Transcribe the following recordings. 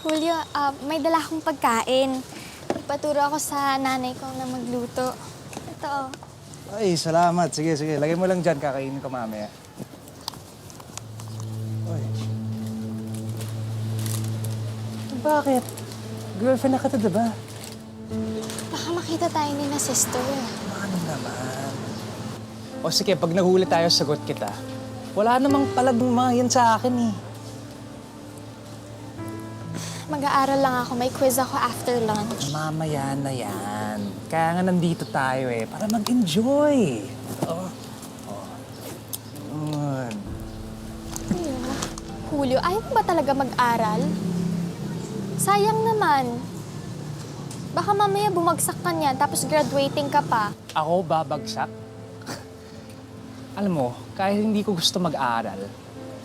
Julio, may dala akong pagkain. Paturo ako sa nanay ko na magluto. Ito, oh. Ay, salamat. Sige, sige. Lagay mo lang dyan. Kakainin ko mamaya. Uy. Bakit? Girlfriend na kita, diba? Baka makita tayo ni na sister. Ano naman? O sige, pag nahuli tayo, sagot kita. Wala namang palagma yan sa akin eh. Mag-aaral lang ako. May quiz ako after lunch. Mamaya na yan. Kaya nga nandito tayo eh, para mag-enjoy. Oh. Oh. Yun. Julio, ayaw mo ba talaga mag-aral? Sayang naman. Baka mamaya bumagsak ka niyan, tapos graduating ka pa. Ako babagsak? Alam mo, kahit hindi ko gusto mag-aral,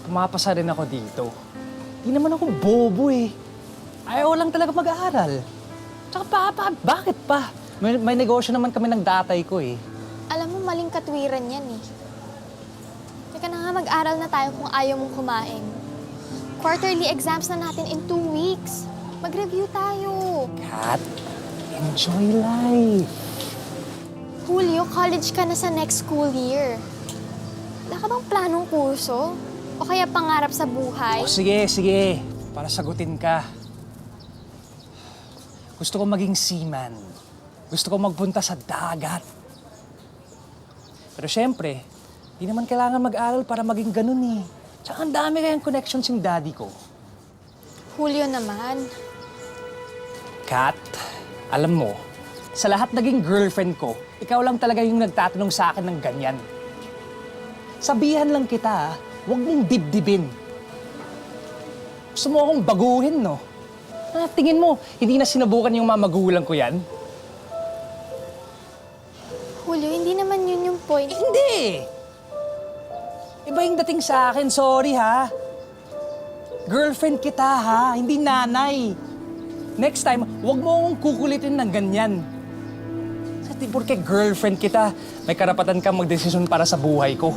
pumapasa rin ako dito. Hindi naman ako bobo eh. Ayaw lang talaga mag-aaral. Tsaka bakit pa? May negosyo naman kami ng datay ko eh. Alam mo, maling katwiran yan eh. Teka na nga, mag-aral na tayo kung ayaw mong kumain. Quarterly exams na natin in 2 weeks. Mag-review tayo. Kat, enjoy life. Julio, college ka na sa next school year. Wala ka bang planong kurso? O kaya pangarap sa buhay? Oh, sige, sige. Para sagutin ka. Gusto ko maging seaman. Gusto ko magpunta sa dagat. Pero syempre, di naman kailangan mag-aral para maging ganun eh. Tsaka ang dami kayang connections yung daddy ko. Julio naman. Kat, alam mo, sa lahat naging girlfriend ko, ikaw lang talaga yung nagtatanong sa akin ng ganyan. Sabihan lang kita, huwag mong dibdibin. Gusto mo akong baguhin, no? Tingin mo, hindi na sinubukan yung mga magulang ko yan? Julio, hindi naman yun yung point. Hindi! Iba yung dating sa akin, sorry ha. Girlfriend kita ha, hindi nanay. Next time, huwag mo akong kukulitin ng ganyan. Kasi porke girlfriend kita, may karapatan kang magdesisyon para sa buhay ko.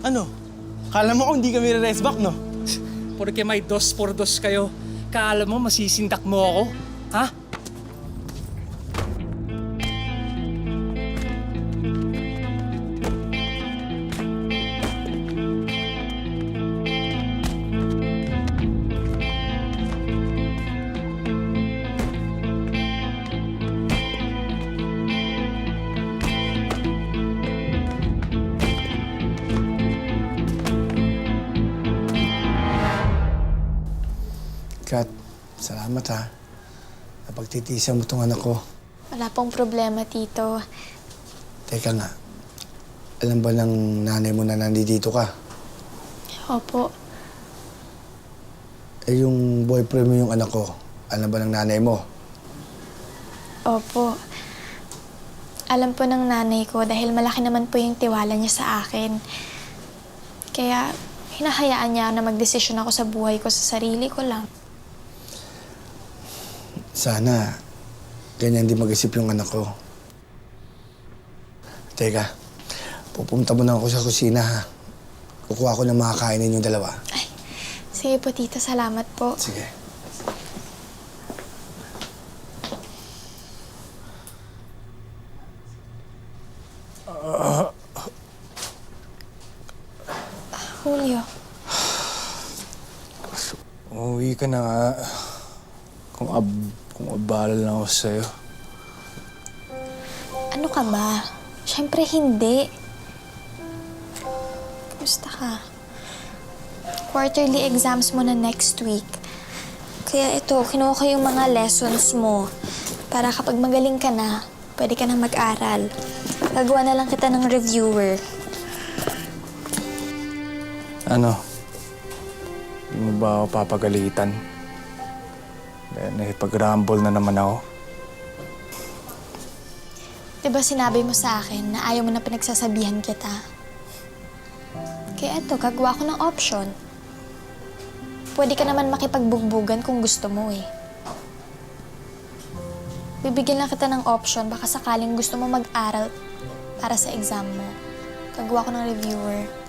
Ano? Kala mo kung hindi kami re-rest back, no? Porke may 2x2 kayo, kala mo masisindak mo ako? Ha? Kat, salamat ha. Napagtitiisan mo tong anak ko. Wala pong problema, Tito. Teka nga, alam ba ng nanay mo na nandito ka? Opo. Eh yung boyfriend mo yung anak ko, alam ba ng nanay mo? Opo. Alam po ng nanay ko dahil malaki naman po yung tiwala niya sa akin. Kaya hinahayaan niya na magdesisyon ako sa buhay ko sa sarili ko lang. Sana, ganyan din mag-isip yung anak ko. Teka, pupunta mo na ako sa kusina ha. Kukuha ko ng mga kainin yung dalawa. Ay, sige po, Tito. Salamat po. Sige. Julio. Uuwi ka na nga. Kung abala lang ako sa'yo. Ano ka ba? Siyempre hindi. Kamusta ka? Quarterly exams mo na next week. Kaya ito, kinuha ko yung mga lessons mo. Para kapag magaling ka na, pwede ka na mag-aral. Gagawa na lang kita ng reviewer. Ano? Hindi mo ba ako papagalitan? Dahil nakipag-rumble na naman ako. Diba sinabi mo sa akin na ayaw mo na pinagsasabihan kita? Kaya eto, gagawa ko ng option. Pwede ka naman makipagbugbugan kung gusto mo eh. Bibigyan lang kita ng option, baka sakaling gusto mo mag-aral para sa exam mo. Gagawa ko ng reviewer.